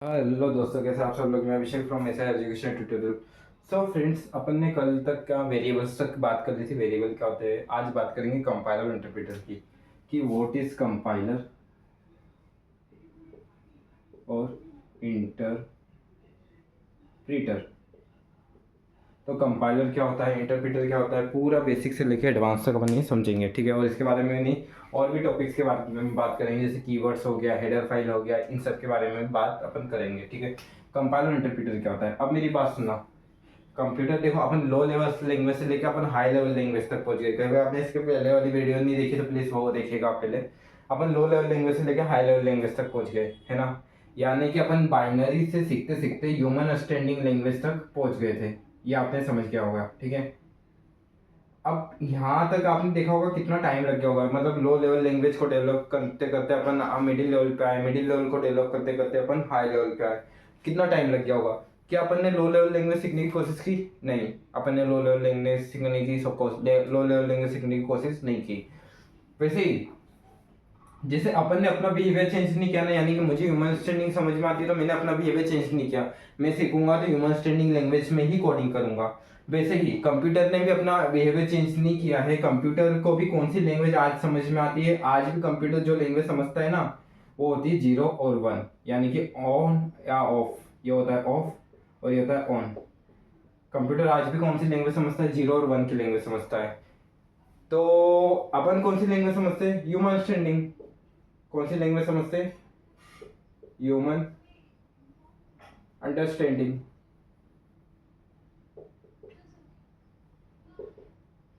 Hello दोस्तों, कैसे आप सब लोग। मैं Abhishek from SI education tutorial. So friends, अपन ने कल तक क्या वेरिएबल्स तक बात कर ली थी, वेरिएबल क्या होते हैं। आज बात करेंगे कंपाइलर और इंटरप्रेटर की, कि व्हाट इज कंपाइलर और इंटरप्रेटर। तो कंपाइलर क्या होता है, इंटरप्रेटर क्या होता है, पूरा बेसिक से लेकर एडवांस तक अपन ये समझेंगे, ठीक है। और इसके बारे में नहीं, और भी टॉपिक्स के बारे में बात करेंगे, जैसे कीवर्ड्स हो गया, हेडर फाइल हो गया, इन सब के बारे में बात अपन करेंगे, ठीक है। कंपाइलर इंटरप्रेटर क्या होता है, अब मेरी बात सुनना। कंप्यूटर देखो, अपन लो लेवल लैंग्वेज से लेकर अपन हाई लेवल लैंग्वेज तक पहुंच गए। कभी आपने इसके पहले वाली वीडियो नहीं देखी तो प्लीज वो देखिएगा पहले। अपन लो लेवल लैंग्वेज से लेकर हाई लेवल लैंग्वेज तक पहुंच गए, है ना। यानी कि अपन बाइनरी से सीखते सीखते ह्यूमन अंडरस्टैंडिंग लैंग्वेज तक पहुंच गए थे। ये आपने समझ गया होगा, ठीक है। अब यहाँ तक आपने देखा होगा कितना टाइम लग गया होगा, मतलब लो लेवल लैंग्वेज को डेवलप करते करते अपन मिडिल लेवल पे आए, मिडिल लेवल को डेवलप करते करते अपन हाई लेवल पे आए। कितना टाइम लग गया होगा। क्या अपन ने लो लेवल लैंग्वेज सीखने की कोशिश की? नहीं, अपन ने लो लेवल लैंग्वेज सीखने की लो लेवल लैंग्वेज सीखने की कोशिश नहीं की। वैसे ही जैसे अपन ने अपना बिहेवियर चेंज नहीं किया ना, यानी कि मुझे ह्यूमन अंडरस्टैंडिंग समझ में आती है तो मैंने अपना बिहेवियर चेंज नहीं किया। मैं सीखूंगा तो ह्यूमन अंडरस्टैंडिंग लैंग्वेज में ही कोडिंग करूंगा। वैसे ही कंप्यूटर ने भी अपना बिहेवियर चेंज नहीं किया है। कंप्यूटर को भी कौन सी लैंग्वेज आज समझ में आती है? आज भी कंप्यूटर जो लैंग्वेज समझता है ना, वो होती है 0 और 1, यानी कि ऑन या ऑफ। ये होता है ऑफ और ये होता है ऑन। कंप्यूटर आज भी कौन सी लैंग्वेज समझता है? 0 और 1 की लैंग्वेज समझता है। तो अपन कौन सी लैंग्वेज समझते हैं? Human understanding. कौन सी लैंग्वेज समझते? Human understanding.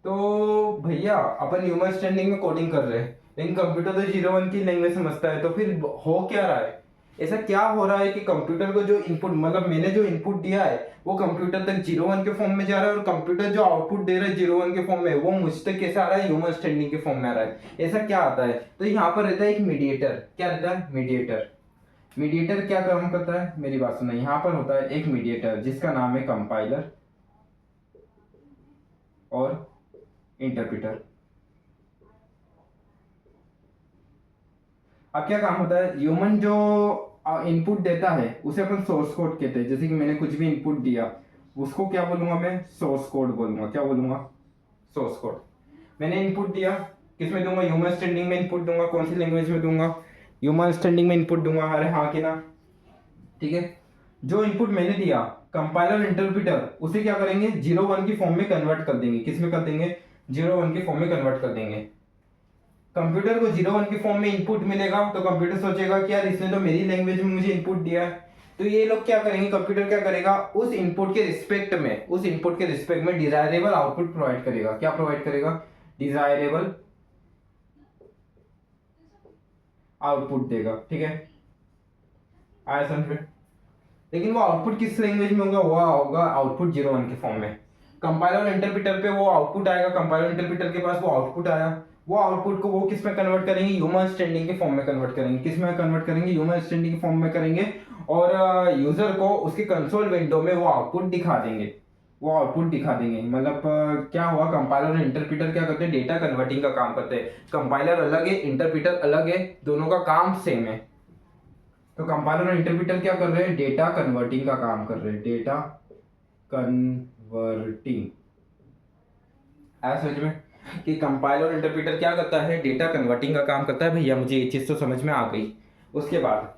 तो भैया अपन ह्यूमन अंडरस्टैंडिंग में कोडिंग कर रहे हैं, लेकिन कंप्यूटर तो 0 1 की लैंग्वेज समझता है। तो फिर हो क्या रहा है? ऐसा क्या हो रहा है कि कंप्यूटर को जो इनपुट, मतलब मैंने जो इनपुट दिया है वो कंप्यूटर तक 0 1 के फॉर्म में जा रहा है, और कंप्यूटर जो आउटपुट दे रहा है 0 1 के फॉर्म में, वो मुझ तक कैसे आ रहा है? ह्यूमन अंडरस्टैंडिंग के फॉर्म में आ रहा है। ऐसा क्या आता है? तो यहाँ पर रहता है एक मीडिएटर। क्या रहता है? मीडिएटर। मीडिएटर क्या काम करता है? मेरी बात सुना, यहाँ पर होता है एक मीडिएटर जिसका नाम है कंपाइलर और इंटरप्रेटर। अब क्या काम होता है? ह्यूमन जो इनपुट देता है उसे अपन सोर्स कोड कहते हैं। जैसे कि मैंने कुछ भी इनपुट दिया, उसको क्या बोलूंगा मैं? सोर्स कोड बोलूंगा। क्या बोलूंगा? Source code. मैंने इनपुट दिया, किस में दूंगा? ह्यूमन स्टैंडिंग में इनपुट दूंगा। कौन सी लैंग्वेज में दूंगा? ह्यूमन स्टैंडिंग में इनपुट दूंगा। अरे हाँ कि ना? ठीक है। जो इनपुट मैंने दिया, कंपाइलर इंटरप्रेटर उसे क्या करेंगे? 0 1 की फॉर्म में कन्वर्ट कर देंगे। किस में कर देंगे? 0 1 की फॉर्म में कन्वर्ट कर देंगे। कंप्यूटर को 0 1 की फॉर्म में इनपुट मिलेगा तो कंप्यूटर सोचेगा कि यार इसने तो मेरी लैंग्वेज में मुझे इनपुट दिया है। तो ये लोग क्या करेंगे? कंप्यूटर क्या करेगा? उस इनपुट के रिस्पेक्ट में, उस इनपुट के रिस्पेक्ट में डिजायरेबल आउटपुट प्रोवाइड करेगा। क्या प्रोवाइड करेगा? डिजायरेबल आउटपुट देगा, ठीक है। आया समझ में? लेकिन वो आउटपुट किस लैंग्वेज में होगा? वो होगा आउटपुट 0 1 के फॉर्म में। कंपाइलर और इंटरप्रेटर पे वो आउटपुट आएगा। कंपाइलर इंटरप्रेटर के पास वो आउटपुट आया, वो आउटपुट को वो किस में कन्वर्ट करेंगे? ह्यूमन स्टैंडिंग के फॉर्म में कन्वर्ट करेंगे। किस में कन्वर्ट करेंगे? ह्यूमन स्टैंडिंग के फॉर्म में करेंगे। और यूजर को उसकी कंसोल विंडो में वो आउटपुट दिखा देंगे। वो आउटपुट दिखा देंगे। मतलब क्या हुआ? कंपाइलर और इंटरप्रेटर क्या करते हैं? डेटा कन्वर्टिंग का काम करते हैं। कंपाइलर अलग है, इंटरप्रेटर अलग है, दोनों का काम सेम है। तो कंपाइलर और इंटरप्रेटर क्या कर रहे हैं? डेटा कन्वर्टिंग का काम कर रहे हैं। Data converting. ऐसा समझ में कि कंपाइलर और इंटरप्रेटर क्या करता है? डेटा कन्वर्टिंग का काम करता है। भैया मुझे ये चीज तो समझ में आ गई। उसके बाद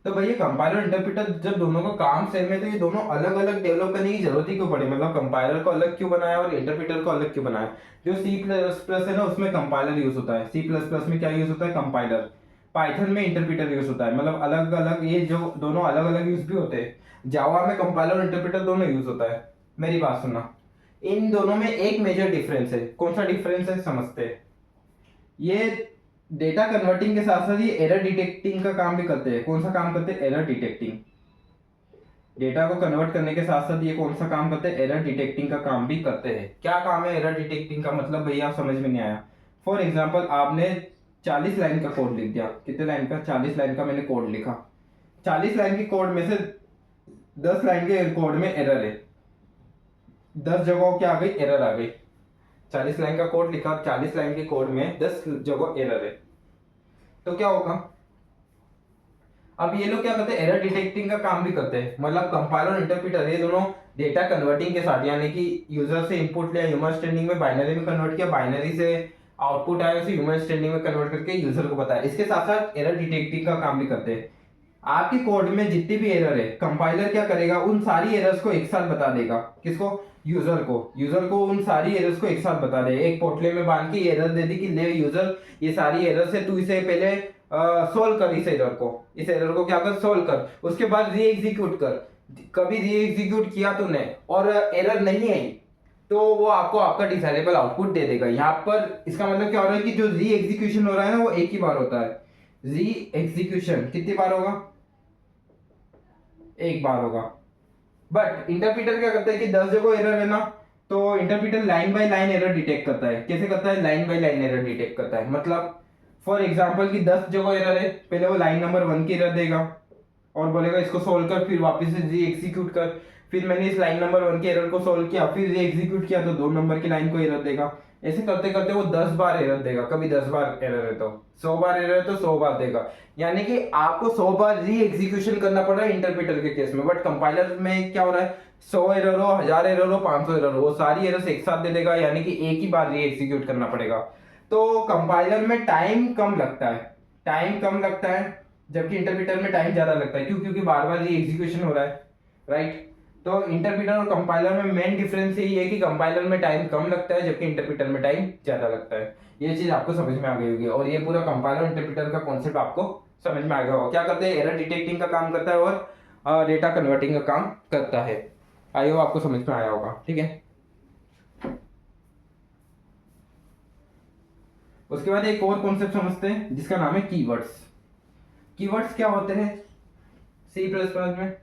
तो भैया कंपाइलर और इंटरप्रेटर जब दोनों का काम सेम है तो ये दोनों अलग अलग डेवलप करने की जरूरत ही क्यों पड़ी? मतलब कंपाइलर को अलग क्यों बनाया और इंटरप्रेटर को अलग क्यों बनाया? जो C++ है ना, उसमें कंपाइलर यूज होता है। C++ में क्या यूज होता है? कंपाइलर। पाइथन में इंटरप्रेटर यूज होता है। मतलब अलग अलग, ये जो दोनों अलग अलग यूज भी होते हैं। जावा में कंपाइलर और इंटरप्रेटर दोनों यूज होता है। मेरी बात सुनना, इन दोनों में एक मेजर डिफरेंस है। कौन सा डिफरेंस है? समझते हैं। ये डेटा कन्वर्टिंग के साथ साथ ये एरर डिटेक्टिंग का काम भी करते हैं। कौन सा काम करते हैं? Error detecting. डेटा को कन्वर्ट करने के साथ साथ ये कौन सा काम करते हैं? एरर डिटेक्टिंग का काम भी करते हैं। क्या काम है एरर डिटेक्टिंग का? मतलब भैया समझ में नहीं आया। फॉर एग्जाम्पल आपने 40 लाइन का कोड लिख दिया। कितने लाइन का? 40 लाइन का मैंने कोड लिखा। 40 लाइन के कोड में से 10 लाइन के कोड में एरर है। 10 जगहों क्या आ गई? एरर आ गई। 40 लाइन का कोड लिखा, 40 लाइन के कोड में 10 जगह एरर है। तो क्या होगा? अब ये लोग क्या करते हैं, एरर डिटेक्टिंग का काम भी करते हैं, मतलब कंपाइलर और इंटरप्रेटर ये दोनों डेटा कन्वर्टिंग के साथ, यानी कि यूजर से इनपुट लिया, ह्यूमन स्टैंडिंग में बाइनरी में कन्वर्ट किया, बाइनरी से आउटपुट आया उसे ह्यूमन स्टैंडिंग में कन्वर्ट करके यूजर को बताया। इसके साथ साथ एरर डिटेक्टिंग का काम भी करते हैं। आपके कोड में जितनी भी एरर है, कंपाइलर क्या करेगा, उन सारी एरर्स को एक साथ बता देगा। किसको? यूजर को उन सारी एरर्स को एक साथ बता दे, एक पोटले में बांध के एरर दे दी कि ले यूजर ये सारी एरर्स है, तू इसे पहले सोल्व कर, इस एरर को क्या कर, सोल्व कर, उसके बाद री एग्जीक्यूट कर। कभी री एग्जीक्यूट किया तूने और एरर नहीं आई तो वो आपको आपका डिजायरेबल आउटपुट दे देगा। यहाँ पर इसका मतलब क्या हो रहा है कि जो री एग्जीक्यूशन हो रहा है ना वो एक ही बार होता है। री एग्जीक्यूशन कितनी बार होगा? एक बार होगा। बट इंटरप्रीटर क्या करता है कि 10 जगह एरर है ना, तो interpreter line by line error detect करता है। कैसे करता है? Line by line error detect करता है। मतलब फॉर एग्जांपल कि 10 जगह एरर है, पहले वो लाइन नंबर 1 की एरर देगा और बोलेगा इसको सोल्व कर, फिर वापस से री एग्जीक्यूट कर। फिर मैंने इस लाइन नंबर 1 के एरर को सोल्व किया, फिर री एग्जीक्यूट किया तो 2 नंबर की लाइन को एरर देगा। ऐसे करते करते वो 10 बार एरर देगा। कभी 10 बार एरर है तो 100 बार एरर है तो 100 बार देगा। यानी कि आपको 100 बार री एग्जीक्यूशन करना पड़ रहा है इंटरप्रेटर के केस में। बट कंपाइलर में क्या हो रहा है, 100 एरर हो, 1000 एरर हो, 500 एरर हो, वो सारी एरर्स एक साथ दे देगा, यानी कि एक ही बार री एग्जीक्यूट करना पड़ेगा। तो कंपाइलर में टाइम कम लगता है, जबकि इंटरप्रेटर में टाइम ज्यादा लगता है। क्यों? क्योंकि बार बार री एग्जीक्यूशन हो रहा है, राइट। तो इंटरप्रेटर और कंपाइलर में मेन डिफरेंस यही है कि कंपाइलर में टाइम कम लगता है जबकि इंटरप्रेटर में टाइम ज्यादा लगता है। ये चीज आपको समझ में आ गई होगी और ये पूरा कंपाइलर और इंटरप्रेटर का कॉन्सेप्ट आपको समझ में आ गया होगा। क्या करते हैं? एरर डिटेक्टिंग का काम करता है और डेटा कन्वर्टिंग का काम करता है। आई होप आपको समझ में आया होगा, ठीक है। उसके बाद एक और कॉन्सेप्ट समझते हैं जिसका नाम है कीवर्ड्स। कीवर्ड्स क्या होते हैं सी प्लस प्लस में?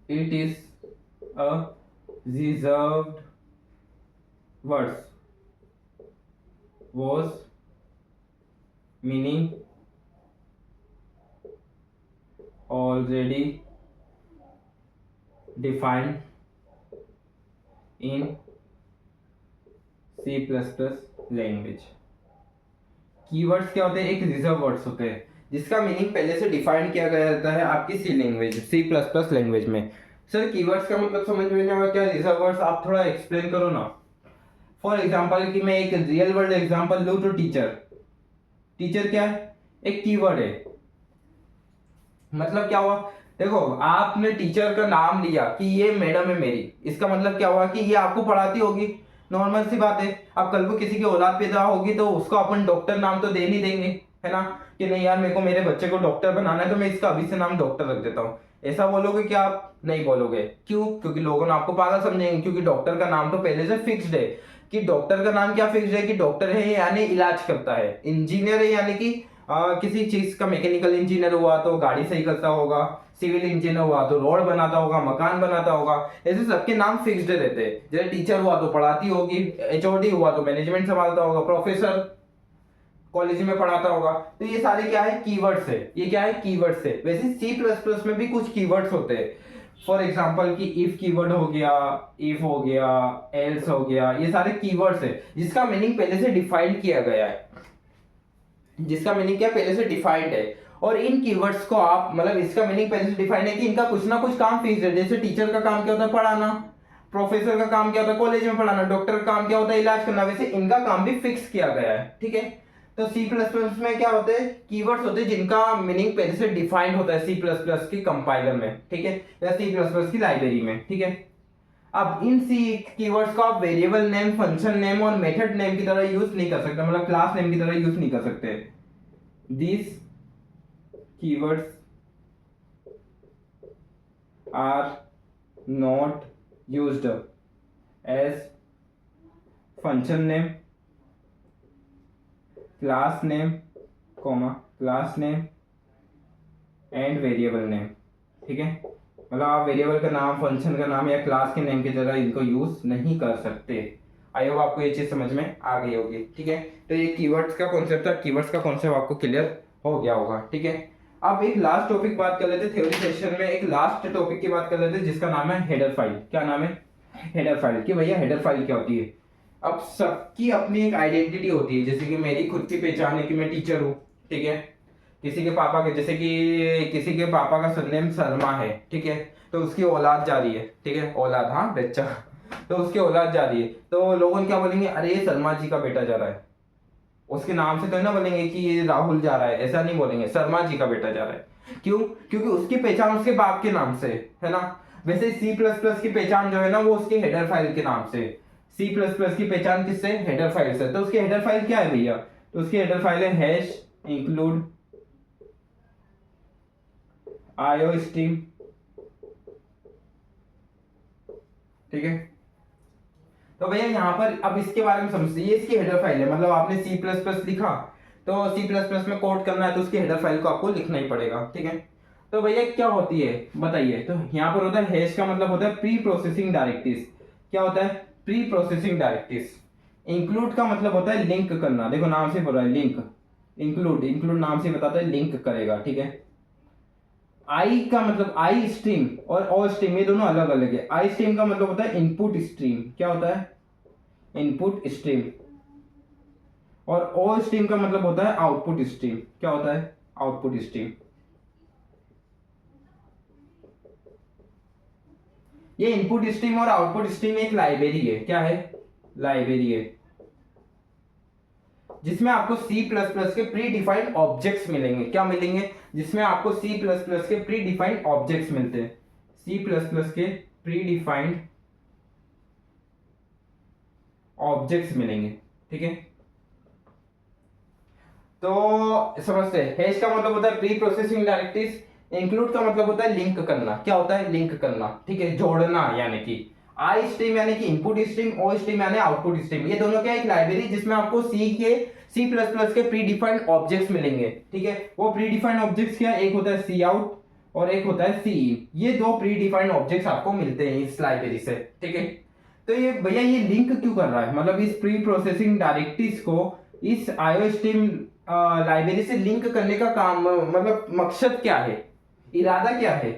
It is a reserved words was meaning already defined in C++ language. Keywords क्या होते हैं? एक रिजर्व वर्ड्स होते हैं जिसका मीनिंग पहले से डिफाइन किया गया रहता है आपकी C++ लैंग्वेज में। सर कीवर्ड्स का मतलब समझ में नहीं आया, क्या रिजर्व वर्ड्स? आप थोड़ा एक्सप्लेन करो ना। फॉर एग्जांपल कि मैं एक रियल वर्ल्ड एग्जांपल लूं तो टीचर क्या है? एक कीवर्ड है। मतलब क्या हुआ? देखो आपने टीचर का नाम लिया कि ये मैडम है मेरी, इसका मतलब क्या हुआ कि ये आपको पढ़ाती होगी। नॉर्मल सी बात है। अब कल को किसी की औलाद पैदा होगी तो उसको अपन डॉक्टर नाम तो दे नहीं देंगे, है ना, कि नहीं यार मेरे को मेरे बच्चे को डॉक्टर बनाना है तो मैं इसका अभी से नाम डॉक्टर रख देता हूँ। ऐसा बोलोगे क्या आप? नहीं बोलोगे। क्यों? क्योंकि लोगों ने आपको पागल समझेंगे। क्योंकि डॉक्टर का नाम तो पहले से फिक्स्ड है कि डॉक्टर का नाम क्या फिक्स्ड है कि डॉक्टर है यानी इलाज करता है। इंजीनियर है यानी कि किसी चीज का मैकेनिकल इंजीनियर हुआ तो गाड़ी सही करता होगा, सिविल इंजीनियर हुआ तो रोड बनाता होगा, मकान बनाता होगा। ऐसे सबके नाम फिक्स्ड रहते हैं। जैसे टीचर हुआ तो पढ़ाती होगी, एचओडी हुआ तो मैनेजमेंट संभालता होगा, प्रोफेसर कॉलेज में पढ़ाता होगा। तो ये सारे क्या है? कीवर्ड्स है। ये क्या है? कीवर्ड्स है। वैसे C++ में भी कुछ कीवर्ड्स होते हैं। फॉर एग्जाम्पल कि इफ कीवर्ड हो गया, इफ हो गया, एल्स हो गया, ये सारे कीवर्ड्स है जिसका मीनिंग पहले से डिफाइन किया गया है, जिसका मीनिंग क्या पहले से डिफाइंड है। और इन कीवर्ड्स को आप मतलब इसका मीनिंग पहले से डिफाइंड है कि इनका कुछ ना कुछ काम फिक्स है। जैसे टीचर का काम क्या होता है? पढ़ाना। प्रोफेसर का काम क्या होता है? कॉलेज में पढ़ाना। डॉक्टर का काम क्या होता है? इलाज करना। वैसे इनका काम भी फिक्स किया गया है, ठीक है। तो C++ में क्या होते हैं? कीवर्ड्स होते हैं जिनका मीनिंग पहले से डिफाइंड होता है C++ की कंपाइलर में, ठीक है, या C++ की लाइब्रेरी में, ठीक है। अब इन सी कीवर्ड्स को आप वेरिएबल नेम, फंक्शन नेम और मेथड नेम की तरह यूज नहीं कर सकते, मतलब क्लास नेम की तरह यूज नहीं कर सकते। These keywords are not used as function name, class name, class name and variable name, ठीक है। मतलब आप वेरिएबल का नाम, फंक्शन का नाम या क्लास के नेम की तरह इनको यूज नहीं कर सकते। आई होप आपको ये चीज समझ में आ गई होगी, ठीक है। तो ये कीवर्ड्स का कॉन्सेप्ट था। कीवर्ड्स का कॉन्सेप्ट आपको क्लियर हो गया होगा, ठीक है। अब एक लास्ट टॉपिक बात कर लेते थ्योरी सेक्शन में, एक लास्ट टॉपिक की बात कर लेते जिसका नाम है हेडर फाइल। क्या नाम है? Header file. कि भैया हेडर फाइल क्या होती है? अब सबकी अपनी एक आइडेंटिटी होती है, जैसे कि मेरी खुद की पहचान है कि मैं टीचर हूँ, ठीक है। किसी के पापा के, जैसे कि किसी के पापा का सरनेम शर्मा है, ठीक है, तो उसकी औलाद जा रही है, ठीक है, औलाद, हाँ बच्चा, तो उसकी औलाद जा रही है, तो लोगों क्या बोलेंगे, अरे ये शर्मा जी का बेटा जा रहा है। उसके नाम से तो ना बोलेंगे कि ये राहुल जा रहा है, ऐसा नहीं बोलेंगे, शर्मा जी का बेटा जा रहा है। क्यों? क्योंकि उसकी पहचान उसके बाप के नाम से है ना। वैसे C++ की पहचान जो है ना वो उसके हेडर फाइल के नाम से। C++ की पहचान किससे? हेडर फाइल से। तो उसकी हेडर फाइल क्या है भैया? तो उसकी हेडर फाइल है हैश इंक्लूड आईओ स्ट्रीम, ठीक है। तो भैया यहाँ पर अब इसके बारे में समझते, ये इसकी हेडर फाइल है, मतलब आपने C++ लिखा तो C++ में कोड करना है तो उसकी हेडर फाइल को आपको लिखना ही पड़ेगा, ठीक है। तो भैया क्या होती है बताइए। तो यहाँ पर होता है हैश का मतलब होता है प्री प्रोसेसिंग डायरेक्टिव्स। क्या होता है? Pre processing directives. इंक्लूड का मतलब होता है लिंक करना, देखो नाम से बोल रहा है लिंक। इंक्लूड, इंक्लूड नाम से बताता है लिंक करेगा, ठीक है। आई का मतलब आई स्ट्रीम और ओ स्ट्रीम, ये दोनों अलग अलग है। आई स्ट्रीम का मतलब होता है इनपुट स्ट्रीम। क्या होता है? Input stream. और ओ स्ट्रीम का मतलब होता है आउटपुट स्ट्रीम। क्या होता है? Output stream. ये इनपुट स्ट्रीम और आउटपुट स्ट्रीम एक लाइब्रेरी है। क्या है? लाइब्रेरी है जिसमें आपको C++ के प्री डिफाइंड ऑब्जेक्ट्स मिलेंगे। क्या मिलेंगे? जिसमें आपको C++ के प्री डिफाइंड ऑब्जेक्ट्स मिलते हैं। C++ के प्री डिफाइंड ऑब्जेक्ट्स मिलेंगे, ठीक है। तो समझते हैं, हैश का मतलब होता है प्री प्रोसेसिंग डायरेक्टिव्स, इंक्लूड का मतलब होता है लिंक करना। क्या होता है? लिंक करना, ठीक है, जोड़ना। यानी कि आई स्ट्रीम यानी कि इनपुट स्ट्रीम, ओ स्ट्रीम यानी आउटपुट स्ट्रीम, ये दोनों क्या एक लाइब्रेरी जिसमें आपको C++ के प्री डिफाइंड ऑब्जेक्ट्स मिलेंगे, ठीक है। वो प्री डिफाइंड ऑब्जेक्ट्स क्या? एक होता है सी आउट और एक होता है सी इन। ये दो प्री डिफाइंड ऑब्जेक्ट्स आपको मिलते हैं इस लाइब्रेरी से, ठीक है। तो ये भैया ये लिंक क्यों कर रहा है, मतलब इस प्री प्रोसेसिंग डायरेक्टिव्स को इस आईओ स्ट्रीम लाइब्रेरी से लिंक करने का काम, मतलब मकसद क्या है, इरादा क्या है?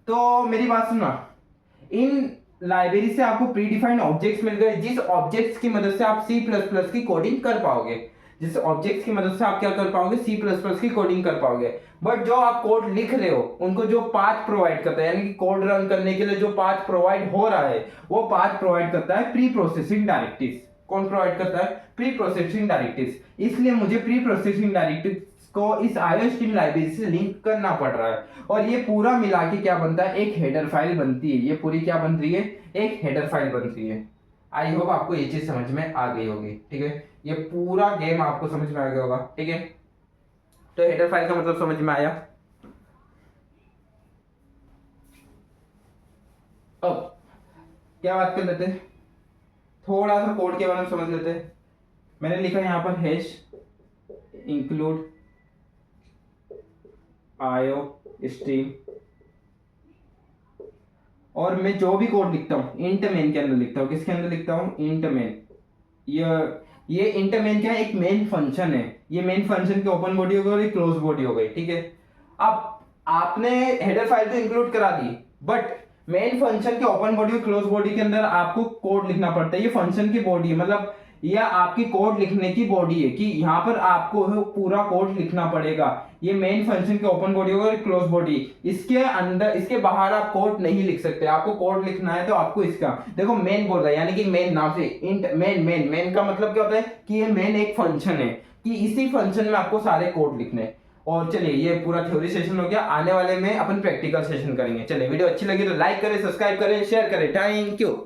तो मेरी बात सुनना, इन लाइब्रेरी से आपको प्री डिफाइंड ऑब्जेक्ट्स मिल गए, जिस ऑब्जेक्ट्स की मदद से आप C++ की कोडिंग कर पाओगे। जिस ऑब्जेक्ट्स की मदद से आप क्या कर पाओगे? C++ की कोडिंग कर पाओगे। बट जो आप कोड लिख रहे हो उनको जो पाथ प्रोवाइड करता है, यानी कि कोड रन करने के लिए जो पाथ प्रोवाइड हो रहा है, वो पाथ प्रोवाइड करता है प्री प्रोसेसिंग डायरेक्टिव्स। कौन प्रोवाइड करता है? Pre processing directives. इसलिए मुझे प्री प्रोसेसिंग डायरेक्टिव्स को इस आईओ स्ट्रीम लाइब्रेरी से लिंक करना पड़ रहा है, और ये पूरा मिला के क्या बनता है? एक हेडर फाइल बनती है। ये पूरी क्या बन रही है? एक हेडर फाइल बन रही है। आई होप आपको ये चीज समझ में आ गई होगी, ठीक है। ये पूरा गेम आपको समझ में आ गया होगा, ठीक है। तो हेडर फाइल का मतलब समझ में आया। अब क्या बात कर लेते हैं, थोड़ा सा कोड के बारे में समझ लेते हैं। मैंने लिखा यहाँ पर हैश इंक्लूड आईओ स्ट्रीम, और मैं जो भी कोड लिखता हूँ इंट मेन के अंदर लिखता हूँ। किसके अंदर लिखता हूँ? Int main. ये इंट मेन क्या है? एक मेन फंक्शन है। ये मेन फंक्शन की ओपन बॉडी हो गई और एक क्लोज बॉडी हो गई, ठीक है। अब आपने हेडर फाइल तो इंक्लूड करा दी, बट मेन फंक्शन के ओपन बॉडी और क्लोज बॉडी के अंदर आपको कोड लिखना पड़ता है। ये फंक्शन की बॉडी है, मतलब यह आपकी कोड लिखने की बॉडी है कि यहाँ पर आपको पूरा कोड लिखना पड़ेगा। ये मेन फंक्शन के ओपन बॉडी और क्लोज बॉडी, इसके अंदर, इसके बाहर आप कोड नहीं लिख सकते। आपको कोड लिखना है तो आपको इसका, देखो मेन बोल रहा है, यानी कि मेन नाम से इंट मेन। मेन का मतलब क्या होता है? कि ये मेन एक फंक्शन है, कि इसी फंक्शन में आपको सारे कोड लिखने। और चलिए ये पूरा थ्योरी सेशन हो गया, आने वाले में अपन प्रैक्टिकल सेशन करेंगे। चलिए वीडियो अच्छी लगी तो लाइक करें, सब्सक्राइब करें, शेयर करें। Thank you.